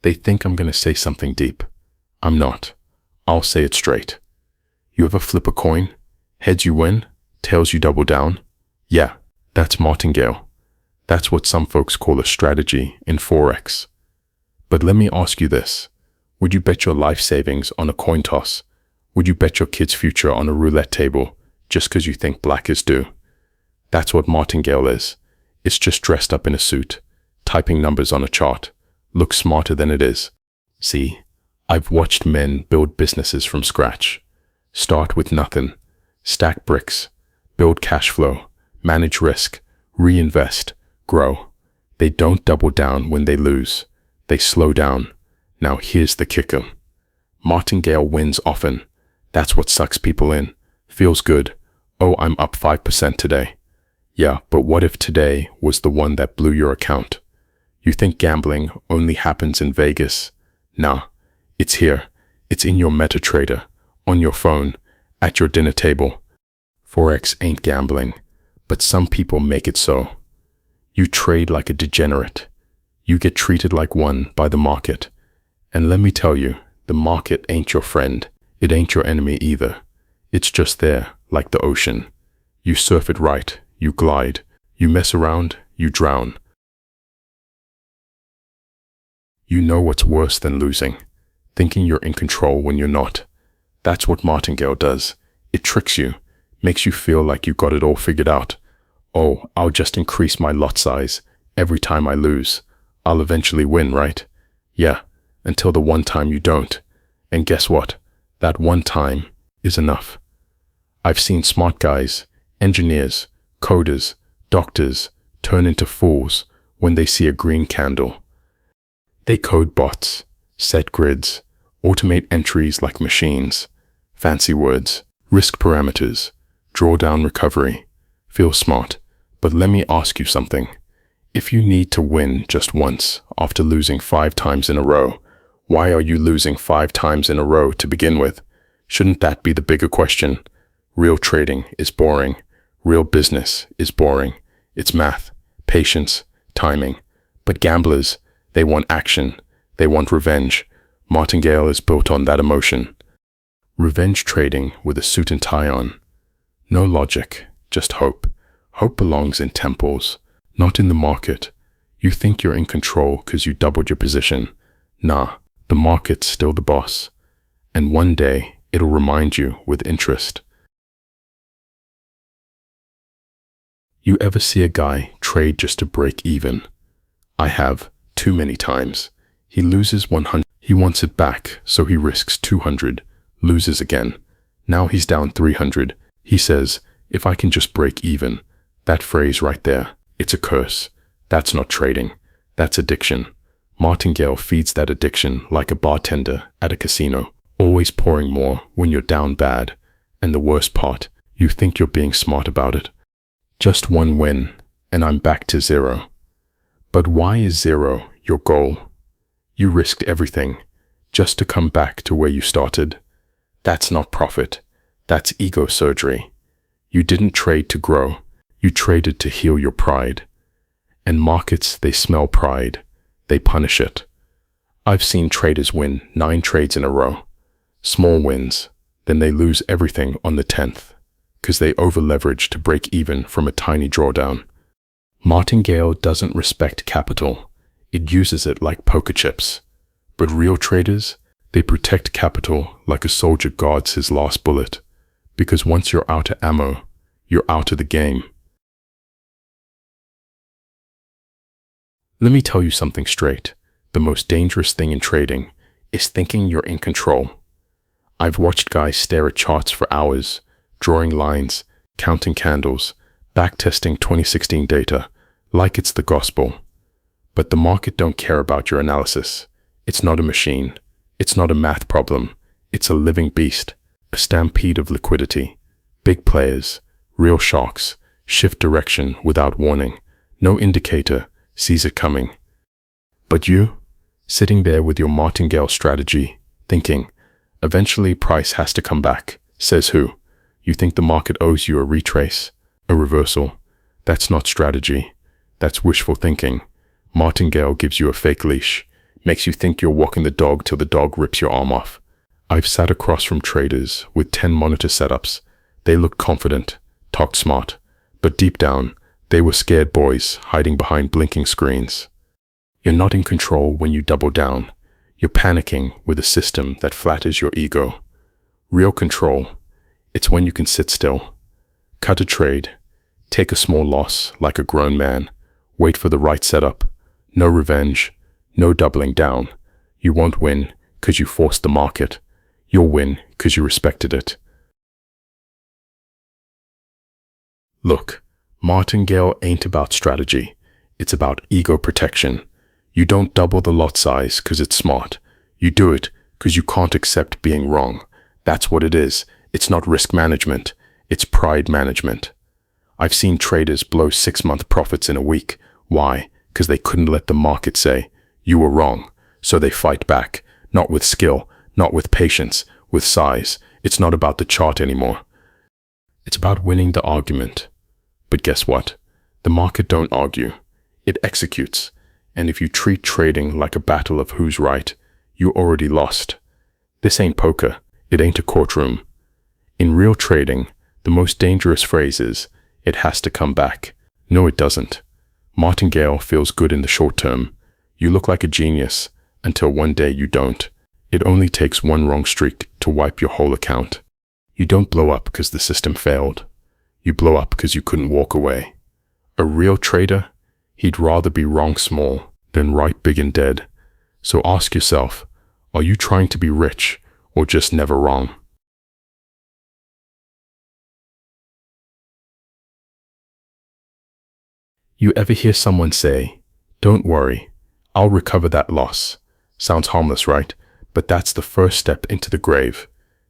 They think I'm going to say something deep. I'm not. I'll say it straight. You ever flip a coin? Heads you win, tails you double down? Yeah, that's Martingale. That's what some folks call a strategy in Forex. But let me ask you this. Would you bet your life savings on a coin toss? Would you bet your kid's future on a roulette table just because you think black is due? That's what Martingale is. It's just dressed up in a suit, typing numbers on a chart, looks smarter than it is. See, I've watched men build businesses from scratch. Start with nothing, stack bricks, build cash flow, manage risk, reinvest, grow. They don't double down when they lose. They slow down. Now here's the kicker. Martingale wins often. That's what sucks people in. Feels good. Oh, I'm up 5% today. Yeah, but what if today was the one that blew your account? You think gambling only happens in Vegas? Nah, it's here. It's in your MetaTrader, on your phone, at your dinner table. Forex ain't gambling, but some people make it so. You trade like a degenerate. You get treated like one by the market. And let me tell you, the market ain't your friend. It ain't your enemy either. It's just there, like the ocean. You surf it right, you glide. You mess around, you drown. You know what's worse than losing? Thinking you're in control when you're not. That's what Martingale does. It tricks you, makes you feel like you got it all figured out. Oh, I'll just increase my lot size every time I lose. I'll eventually win, right? Yeah, until the one time you don't. And guess what? That one time is enough. I've seen smart guys, engineers, coders, doctors turn into fools when they see a green candle. They code bots, set grids, automate entries like machines, fancy words, risk parameters, drawdown recovery. Feel smart, but let me ask you something. If you need to win just once after losing 5 times in a row, why are you losing 5 times in a row to begin with? Shouldn't that be the bigger question? Real trading is boring. Real business is boring. It's math, patience, timing. But gamblers, they want action. They want revenge. Martingale is built on that emotion. Revenge trading with a suit and tie on. No logic, just hope. Hope belongs in temples, not in the market. You think you're in control because you doubled your position. Nah, the market's still the boss. And one day, it'll remind you with interest. You ever see a guy trade just to break even? I have, too many times. He loses 100. He wants it back, so he risks 200, loses again. Now he's down 300. He says, if I can just break even. That phrase right there, it's a curse. That's not trading. That's addiction. Martingale feeds that addiction like a bartender at a casino, always pouring more when you're down bad. And the worst part, you think you're being smart about it. Just one win, and I'm back to zero. But why is zero your goal? You risked everything just to come back to where you started. That's not profit. That's ego surgery. You didn't trade to grow. You traded to heal your pride. And markets, they smell pride. They punish it. I've seen traders win 9 trades in a row. Small wins. Then they lose everything on the 10th. Because they over-leverage to break even from a tiny drawdown. Martingale doesn't respect capital. It uses it like poker chips. But real traders, they protect capital like a soldier guards his last bullet. Because once you're out of ammo, you're out of the game. Let me tell you something straight. The most dangerous thing in trading is thinking you're in control. I've watched guys stare at charts for hours, drawing lines, counting candles, backtesting 2016 data, like it's the gospel. But the market don't care about your analysis. It's not a machine. It's not a math problem. It's a living beast, a stampede of liquidity. Big players, real sharks, shift direction without warning. No indicator sees it coming. But you, sitting there with your Martingale strategy, thinking, eventually price has to come back, says who? You think the market owes you a retrace, a reversal? That's not strategy. That's wishful thinking. Martingale gives you a fake leash, makes you think you're walking the dog till the dog rips your arm off. I've sat across from traders with 10 monitor setups. They looked confident, talked smart, but deep down, they were scared boys hiding behind blinking screens. You're not in control when you double down. You're panicking with a system that flatters your ego. Real control, it's when you can sit still, cut a trade, take a small loss like a grown man, wait for the right setup, no revenge, no doubling down. You won't win because you forced the market. You'll win because you respected it. Look, Martingale ain't about strategy. It's about ego protection. You don't double the lot size because it's smart. You do it because you can't accept being wrong. That's what it is. It's not risk management. It's pride management. I've seen traders blow 6-month profits in a week. Why? Because they couldn't let the market say, you were wrong. So they fight back, not with skill, not with patience, with size. It's not about the chart anymore. It's about winning the argument. But guess what? The market don't argue. It executes. And if you treat trading like a battle of who's right, you already lost. This ain't poker. It ain't a courtroom. In real trading, the most dangerous phrase is, it has to come back. No, it doesn't. Martingale feels good in the short term. You look like a genius until one day you don't. It only takes one wrong streak to wipe your whole account. You don't blow up because the system failed. You blow up because you couldn't walk away. A real trader, he'd rather be wrong small than right big and dead. So ask yourself, are you trying to be rich or just never wrong? You ever hear someone say, don't worry, I'll recover that loss? Sounds harmless, right? But that's the first step into the grave.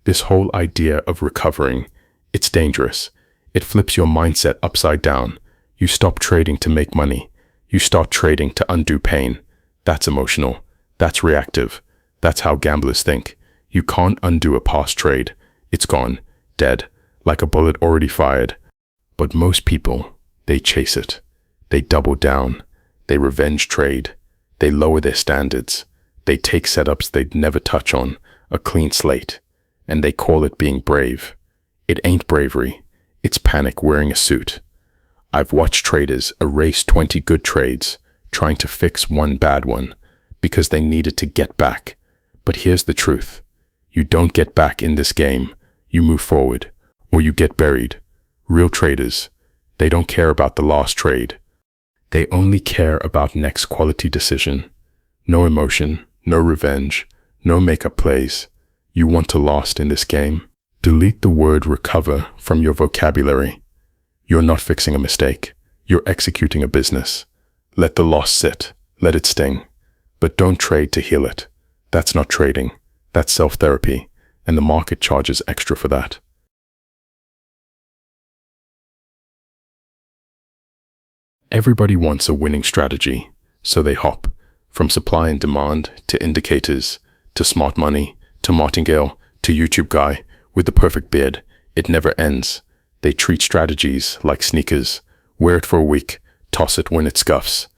This whole idea of recovering, it's dangerous. It flips your mindset upside down. You stop trading to make money. You start trading to undo pain. That's emotional. That's reactive. That's how gamblers think. You can't undo a past trade. It's gone, dead, like a bullet already fired. But most people, they chase it. They double down. They revenge trade. They lower their standards. They take setups they'd never touch on, a clean slate, and they call it being brave. It ain't bravery. It's panic wearing a suit. I've watched traders erase 20 good trades, trying to fix one bad one, because they needed to get back. But here's the truth. You don't get back in this game. You move forward, or you get buried. Real traders, they don't care about the last trade. They only care about next quality decision. No emotion, no revenge, no makeup plays. You want to last in this game? Delete the word recover from your vocabulary. You're not fixing a mistake. You're executing a business. Let the loss sit. Let it sting. But don't trade to heal it. That's not trading. That's self-therapy, and the market charges extra for that. Everybody wants a winning strategy, so they hop from supply and demand to indicators, to smart money, to Martingale, to YouTube guy with the perfect beard. It never ends. They treat strategies like sneakers. Wear it for a week, toss it when it scuffs.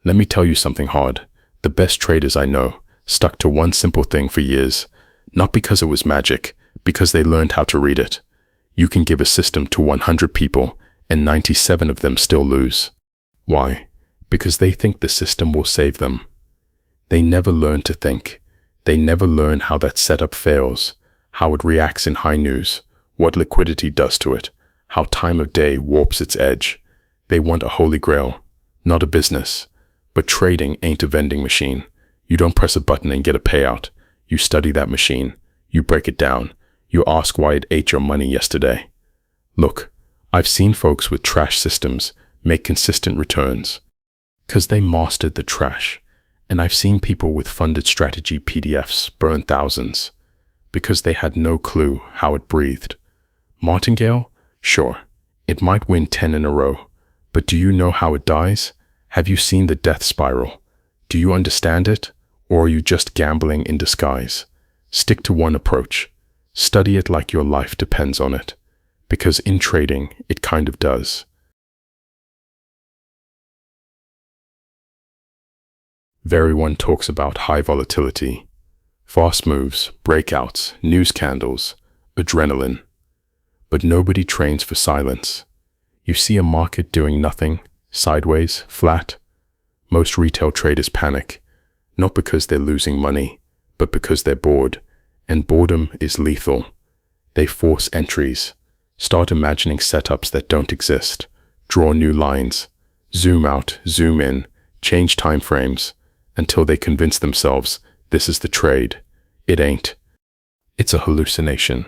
Let me tell you something hard. The best traders I know stuck to one simple thing for years, not because it was magic, because they learned how to read it. You can give a system to 100 people and 97 of them still lose. Why? Because they think the system will save them. They never learn to think. They never learn how that setup fails, how it reacts in high news, what liquidity does to it, how time of day warps its edge. They want a holy grail, not a business. But trading ain't a vending machine. You don't press a button and get a payout. You study that machine. You break it down. You ask why it ate your money yesterday. Look, I've seen folks with trash systems make consistent returns because they mastered the trash. And I've seen people with funded strategy PDFs burn thousands because they had no clue how it breathed. Martingale? Sure, it might win 10 in a row, but do you know how it dies? Have you seen the death spiral? Do you understand it? Or are you just gambling in disguise? Stick to one approach. Study it like your life depends on it, because in trading, it kind of does. Everyone talks about high volatility, fast moves, breakouts, news candles, adrenaline. But nobody trains for silence. You see a market doing nothing, sideways, flat. Most retail traders panic, not because they're losing money, but because they're bored. And boredom is lethal. They force entries, start imagining setups that don't exist, draw new lines, zoom out, zoom in, change time frames, until they convince themselves this is the trade. It ain't. It's a hallucination.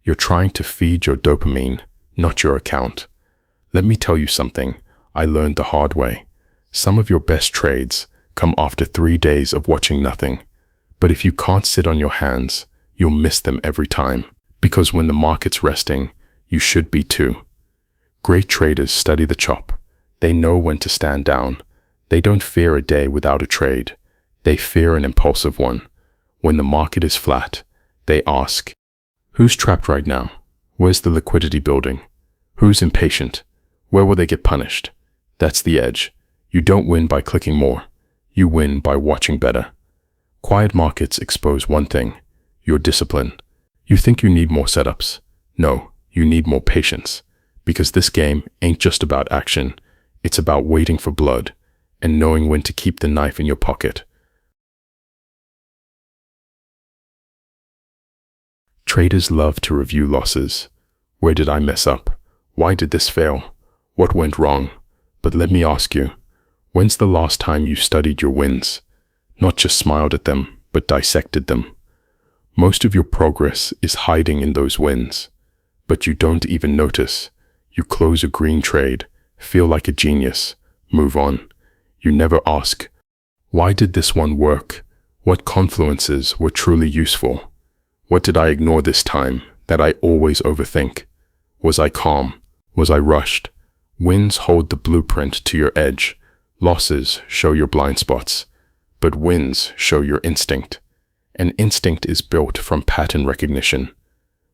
You're trying to feed your dopamine, not your account. Let me tell you something I learned the hard way. Some of your best trades come after 3 days of watching nothing. But if you can't sit on your hands, you'll miss them every time. Because when the market's resting, you should be too. Great traders study the chop. They know when to stand down. They don't fear a day without a trade. They fear an impulsive one. When the market is flat, they ask, who's trapped right now? Where's the liquidity building? Who's impatient? Where will they get punished? That's the edge. You don't win by clicking more. You win by watching better. Quiet markets expose one thing, your discipline. You think you need more setups. No, you need more patience. Because this game ain't just about action. It's about waiting for blood and knowing when to keep the knife in your pocket. Traders love to review losses. Where did I mess up? Why did this fail? What went wrong? But let me ask you, when's the last time you studied your wins? Not just smiled at them, but dissected them. Most of your progress is hiding in those wins, but you don't even notice. You close a green trade, feel like a genius, move on. You never ask, why did this one work? What confluences were truly useful? What did I ignore this time that I always overthink? Was I calm? Was I rushed? Wins hold the blueprint to your edge. Losses show your blind spots, but wins show your instinct. And instinct is built from pattern recognition.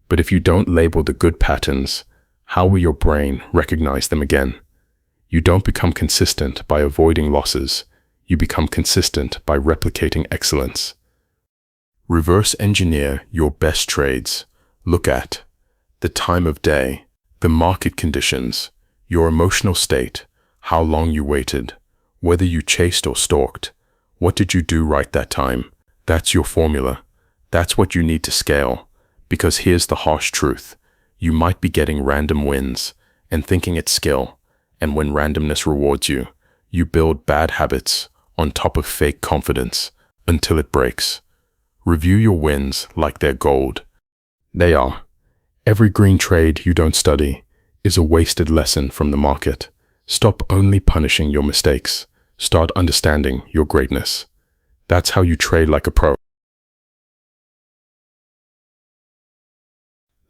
But if you don't label the good patterns, how will your brain recognize them again? You don't become consistent by avoiding losses. You become consistent by replicating excellence. Reverse engineer your best trades. Look at the time of day, the market conditions, your emotional state, how long you waited, whether you chased or stalked. What did you do right that time? That's your formula. That's what you need to scale. Because here's the harsh truth. You might be getting random wins and thinking it's skill. And when randomness rewards you, you build bad habits on top of fake confidence until it breaks. Review your wins like they're gold. They are. Every green trade you don't study is a wasted lesson from the market. Stop only punishing your mistakes. Start understanding your greatness. That's how you trade like a pro.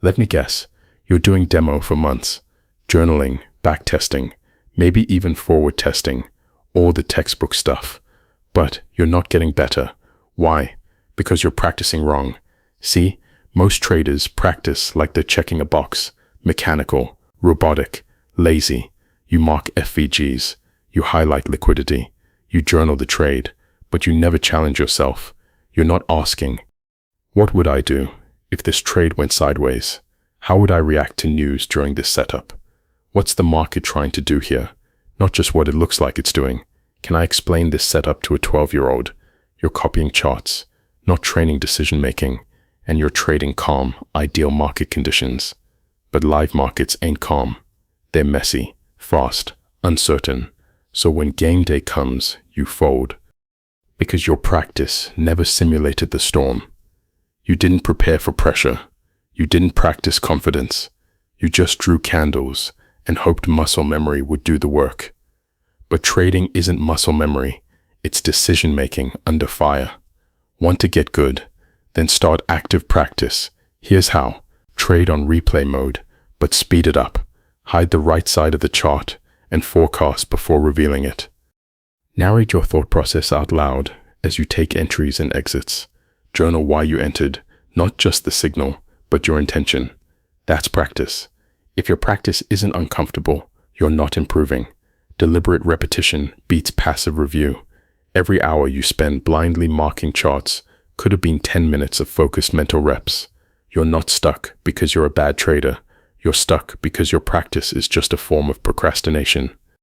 Let me guess, you're doing demo for months, journaling, backtesting, maybe even forward testing, all the textbook stuff. But you're not getting better. Why? Because you're practicing wrong. See, most traders practice like they're checking a box, mechanical, robotic, lazy. You mark FVGs, you highlight liquidity, you journal the trade, but you never challenge yourself. You're not asking, what would I do if this trade went sideways? How would I react to news during this setup? What's the market trying to do here? Not just what it looks like it's doing. Can I explain this setup to a 12-year-old? You're copying charts, not training decision-making, and you're trading calm, ideal market conditions. But live markets ain't calm. They're messy, fast, uncertain. So when game day comes, you fold. Because your practice never simulated the storm. You didn't prepare for pressure. You didn't practice confidence. You just drew candles and hoped muscle memory would do the work. But trading isn't muscle memory. It's decision-making under fire. Want to get good? Then start active practice. Here's how. Trade on replay mode, but speed it up. Hide the right side of the chart and forecast before revealing it. Narrate your thought process out loud as you take entries and exits. Journal why you entered, not just the signal, but your intention. That's practice. If your practice isn't uncomfortable, you're not improving. Deliberate repetition beats passive review. Every hour you spend blindly marking charts could have been 10 minutes of focused mental reps. You're not stuck because you're a bad trader. You're stuck because your practice is just a form of procrastination.